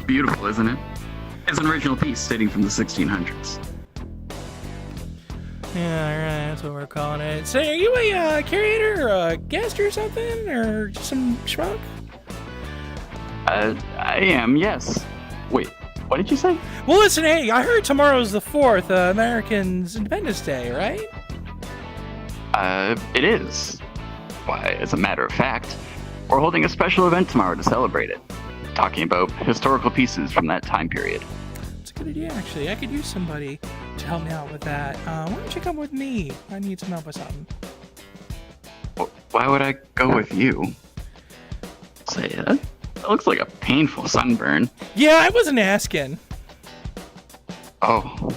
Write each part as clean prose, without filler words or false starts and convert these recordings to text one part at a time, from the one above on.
beautiful, isn't it? It's an original piece dating from the 1600s. Yeah, alright, that's what we're calling it. So, are you a curator or a guest or something? Or just some schmuck? I am, yes. Wait, what did you say? Well, listen, hey, I heard tomorrow's the 4th, Americans' Independence Day, right? It is. Why, as a matter of fact, we're holding a special event tomorrow to celebrate it. Talking about historical pieces from that time period. It's a good idea, actually. I could use somebody to help me out with that. Why don't you come with me? I need some help with something. Why would I go with you? Say, that looks like a painful sunburn. Yeah, I wasn't asking. Oh.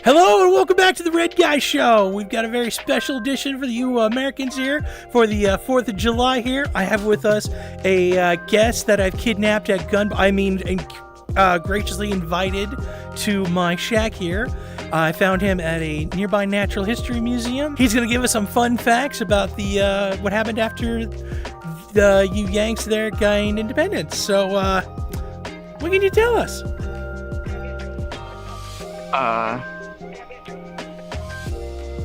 Hello and welcome back to the Red Guy Show. We've got a very special edition for you Americans here for the 4th of July here. I have with us a guest that I've kidnapped at graciously invited to my shack here. I found him at a nearby natural history museum. He's going to give us some fun facts about the what happened after you Yanks there gained independence. So, what can you tell us?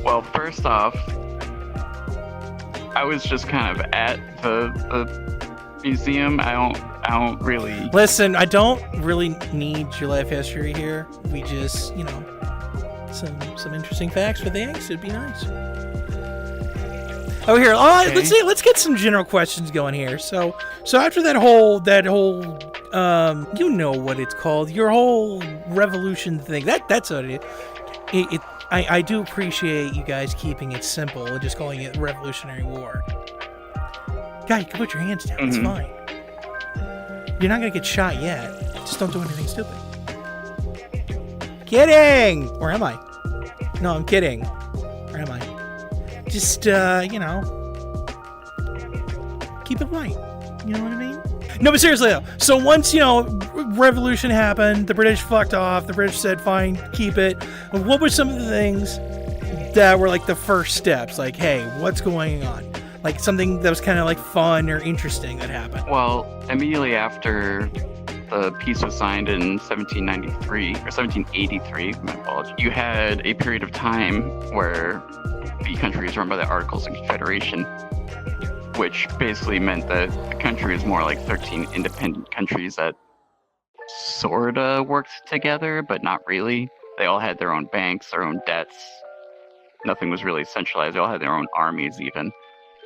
Well, first off, I was just kind of at the museum. I don't really... Listen, I don't really need your life history here. We just, some interesting facts for the Yanks. It'd be nice. Oh, here. Okay. Let's get some general questions going here. So after that whole, you know what it's called, your whole revolution thing. That's what it is. I do appreciate you guys keeping it simple and just calling it Revolutionary War. Guy, you can put your hands down. It's fine. You're not gonna get shot yet. Just don't do anything stupid. Kidding! Or am I? No, I'm kidding. Or am I? Just, keep it light. You know what I mean? No, but seriously though. So once, revolution happened, the British fucked off, the British said, fine, keep it. What were some of the things that were like the first steps? Like, hey, what's going on? Like something that was kind of like fun or interesting that happened. Well, immediately after the peace was signed in 1793, or 1783, my apologies, you had a period of time where the country was run by the Articles of Confederation, which basically meant that the country was more like 13 independent countries that sorta worked together, but not really. They all had their own banks, their own debts. Nothing was really centralized. They all had their own armies even.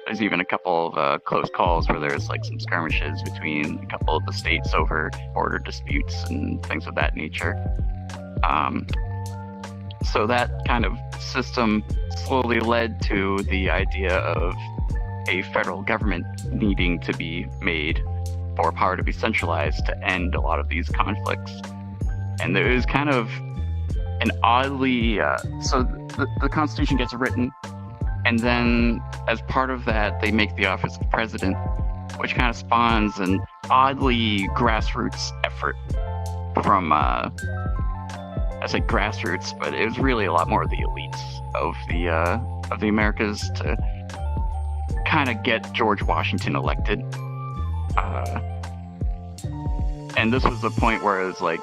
There's even a couple of close calls where there's like some skirmishes between a couple of the states over border disputes and things of that nature. So that kind of system slowly led to the idea of a federal government needing to be made for power to be centralized to end a lot of these conflicts. And there is kind of an oddly... so the Constitution gets written, and then as part of that, they make the office of president, which kind of spawns an oddly grassroots effort from... I say grassroots, but it was really a lot more of the elites of the Americas to kind of get George Washington elected. And this was the point where it was like,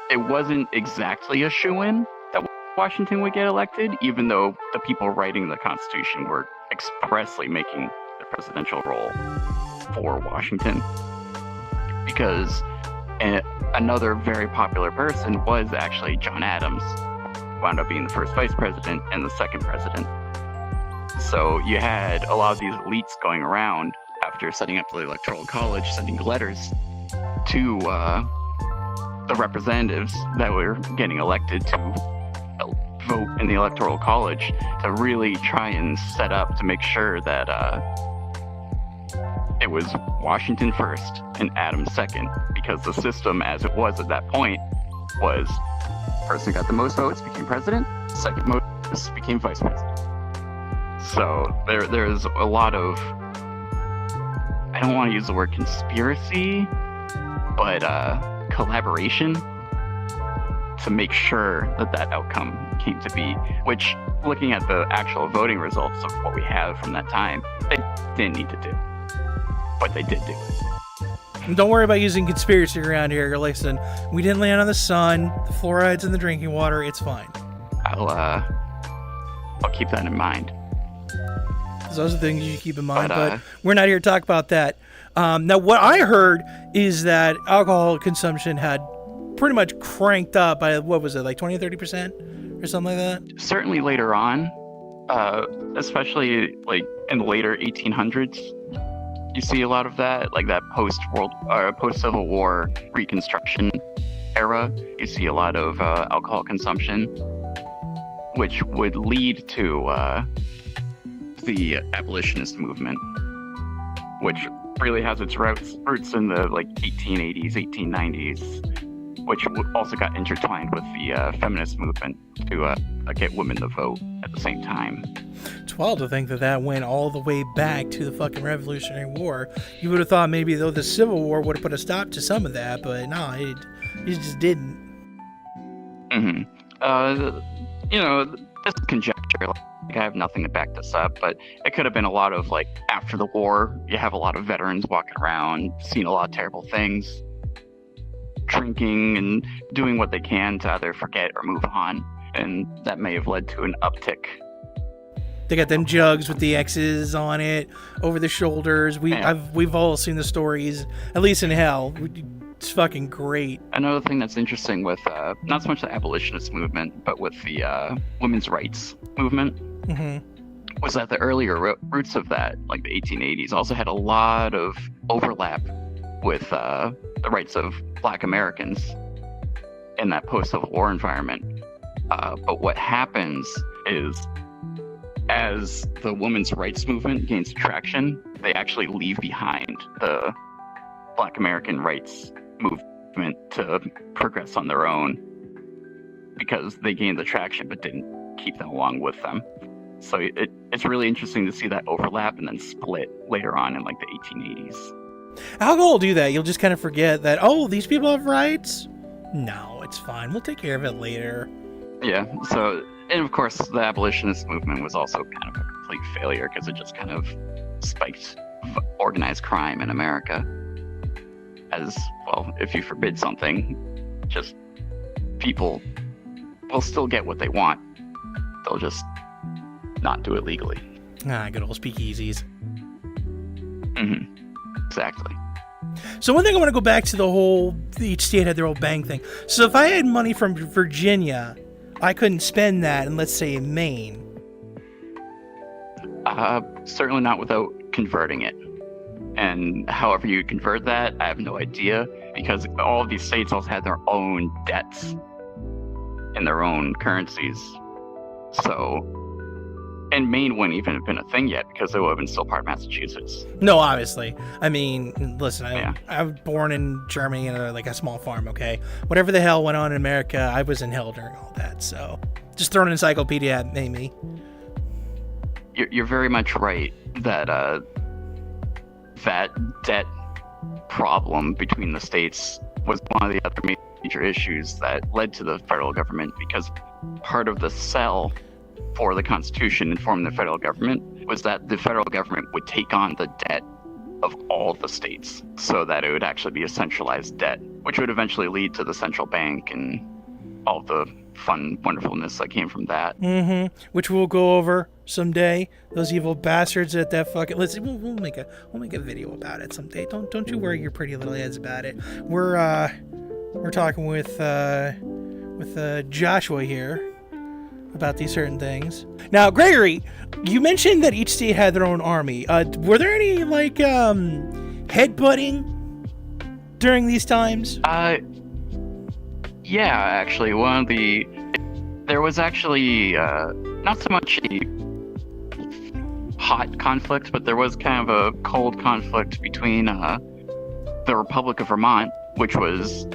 it wasn't exactly a shoo-in that Washington would get elected, even though the people writing the Constitution were expressly making the presidential role for Washington. Because another very popular person was actually John Adams, wound up being the first vice president and the second president. So you had a lot of these elites going around after setting up the Electoral College, sending letters to the representatives that were getting elected to vote in the Electoral College to really try and set up to make sure that it was Washington first and Adams second, because the system as it was at that point was person who got the most votes became president, second most became vice president. So there's a lot of, I don't want to use the word conspiracy, but collaboration to make sure that outcome came to be, which, looking at the actual voting results of what we have from that time, they didn't need to do. But they did do it. And don't worry about using conspiracy around here. Listen, we didn't land on the sun. The fluoride's in the drinking water. It's fine. I'll keep that in mind. Those are things you keep in mind, but we're not here to talk about that. Now, what I heard is that alcohol consumption had pretty much cranked up by, what was it, like 20 or 30% or something like that? Certainly later on, especially like in the later 1800s, you see a lot of that, like that post-Civil War Reconstruction era. You see a lot of alcohol consumption, which would lead to the abolitionist movement, which really has its roots in the like 1880s, 1890s, which also got intertwined with the feminist movement to get women to vote at the same time. It's wild to think that went all the way back to the fucking Revolutionary War. You would have thought maybe though the Civil War would have put a stop to some of that, but no, it just didn't. This is conjecture. Like, I have nothing to back this up, but it could have been a lot of like after the war, you have a lot of veterans walking around, seeing a lot of terrible things, drinking and doing what they can to either forget or move on, and that may have led to an uptick. They got them jugs with the X's on it over the shoulders. We've all seen the stories, at least in hell. It's fucking great. Another thing that's interesting with not so much the abolitionist movement, but with the women's rights movement, was that the earlier roots of that, like the 1880s, also had a lot of overlap with the rights of Black Americans in that post-Civil War environment. But what happens is, as the women's rights movement gains traction, they actually leave behind the Black American rights movement to progress on their own, because they gained the traction but didn't keep them along with them. So it's really interesting to see that overlap and then split later on in like the 1880s. Alcohol will do that. You'll just kind of forget that, oh, these people have rights? No, it's fine. We'll take care of it later. Yeah, so, and of course, the abolitionist movement was also kind of a complete failure because it just kind of spiked organized crime in America. As, well, if you forbid something, just people will still get what they want. They'll just not do it legally. Good old speakeasies. Exactly. So one thing I want to go back to each state had their own bang thing. So if I had money from Virginia, I couldn't spend that in, let's say, in Maine. Certainly not without converting it. And however you convert that, I have no idea, because all of these states also had their own debts in their own currencies. So, and Maine wouldn't even have been a thing yet, because it would have been still part of Massachusetts. No, obviously. I mean, listen, I was born in Germany in a small farm, okay? Whatever the hell went on in America, I was in hell during all that, so just throwing an encyclopedia at me. You're very much right that that debt problem between the states was one of the other major issues that led to the federal government, because part of the sell for the Constitution and forming the federal government was that the federal government would take on the debt of all the states, so that it would actually be a centralized debt, which would eventually lead to the central bank and all the fun wonderfulness that came from that. Which we'll go over someday. Those evil bastards at that fucking. We'll make a video about it someday. Don't you worry your pretty little heads about it. We're talking with Joshua here about these certain things. Now, Gregory, you mentioned that each state had their own army. Were there any headbutting during these times? Yeah, actually, there was actually not so much a hot conflict, but there was kind of a cold conflict between the Republic of Vermont, which was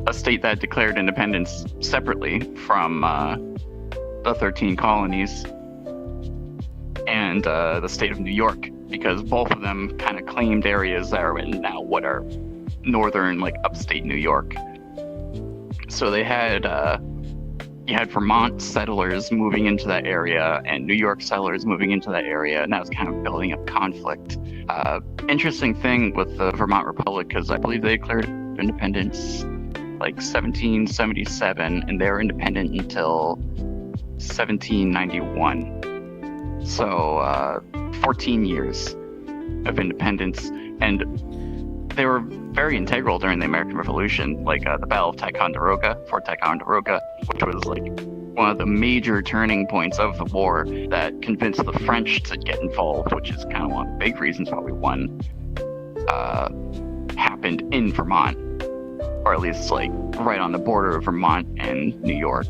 a state that declared independence separately from the 13 colonies, and the state of New York, because both of them kind of claimed areas that are in now what are northern, upstate New York. So they had you had Vermont settlers moving into that area and New York settlers moving into that area, and that was kind of building up conflict. Interesting thing with the Vermont Republic, because I believe they declared independence like 1777, and they were independent until 1791. So 14 years of independence, and they were very integral during the American Revolution, like the Battle of Ticonderoga, Fort Ticonderoga, which was like one of the major turning points of the war that convinced the French to get involved, which is kind of one of the big reasons why we won, happened in Vermont, or at least like right on the border of Vermont and New York,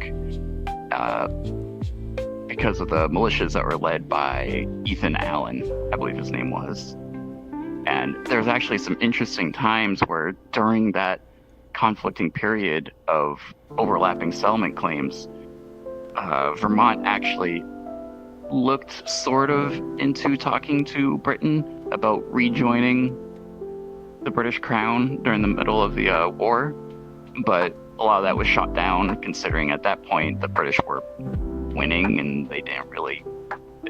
because of the militias that were led by Ethan Allen, I believe his name was. And there's actually some interesting times where during that conflicting period of overlapping settlement claims, Vermont actually looked sort of into talking to Britain about rejoining the British Crown during the middle of the war, but a lot of that was shot down, considering at that point the British were winning and they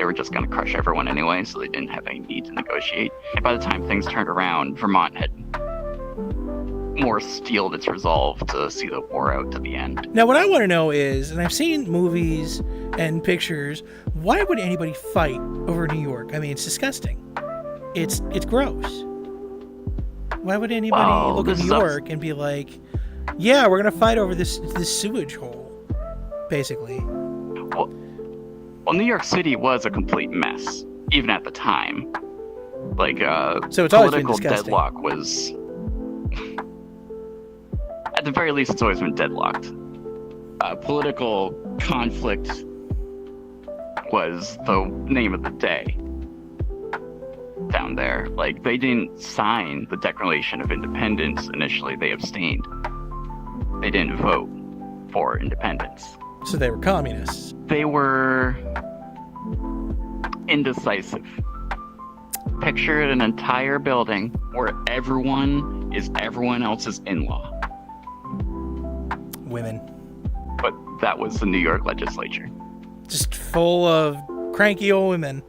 were just going to crush everyone anyway, so they didn't have any need to negotiate. And by the time things turned around, Vermont had more steeled its resolve to see the war out to the end. Now, what I want to know is, and I've seen movies and pictures, why would anybody fight over New York? I mean, it's disgusting. It's gross. Why would anybody look at New York and be like, yeah, we're going to fight over this sewage hole, basically? Well, New York City was a complete mess, even at the time. Like, so it's always been political disgusting. deadlock was... At the very least, it's always been deadlocked. Political conflict was the name of the day down there. Like, they didn't sign the Declaration of Independence initially. They abstained. They didn't vote for independence. So they were communists. They were indecisive. Picture an entire building where everyone is everyone else's in-law. Women. But that was the New York legislature. Just full of cranky old women.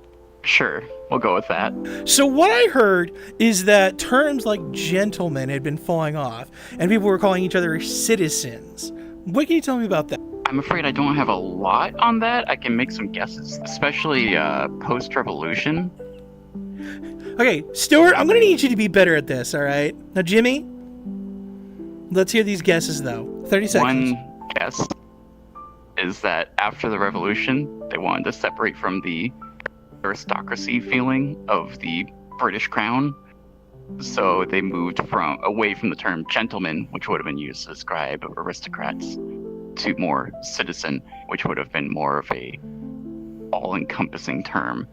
Sure, we'll go with that. So what I heard is that terms like gentlemen had been falling off, and people were calling each other citizens. What can you tell me about that? I'm afraid I don't have a lot on that. I can make some guesses, especially post-revolution. Okay, Stuart, I'm going to need you to be better at this, all right? Now, Jimmy, let's hear these guesses, though. 30 seconds. One guess is that after the revolution, they wanted to separate from the aristocracy feeling of the British Crown. So they moved away from the term gentleman, which would have been used to describe aristocrats, to more citizen, which would have been more of a all-encompassing term.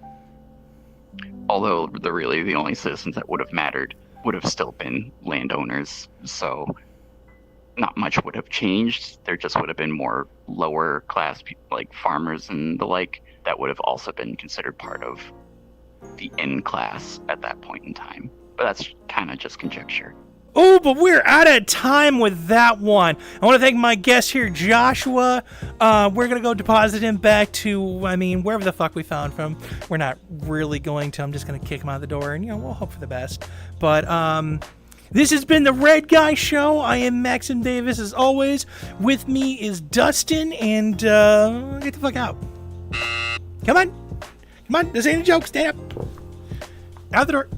Although the only citizens that would have mattered would have still been landowners, so not much would have changed. There just would have been more lower class people, like farmers and the like, that would have also been considered part of the in class at that point in time. But that's kind of just conjecture. Oh, but we're out of time with that one. I want to thank my guest here, Joshua. We're going to go deposit him back to, wherever the fuck we found from. We're not really going to. I'm just going to kick him out the door, and, we'll hope for the best. But this has been the Red Guy Show. I am Maxim Davis, as always. With me is Dustin, and get the fuck out. Come on. This ain't a joke. Stand up. Out the door.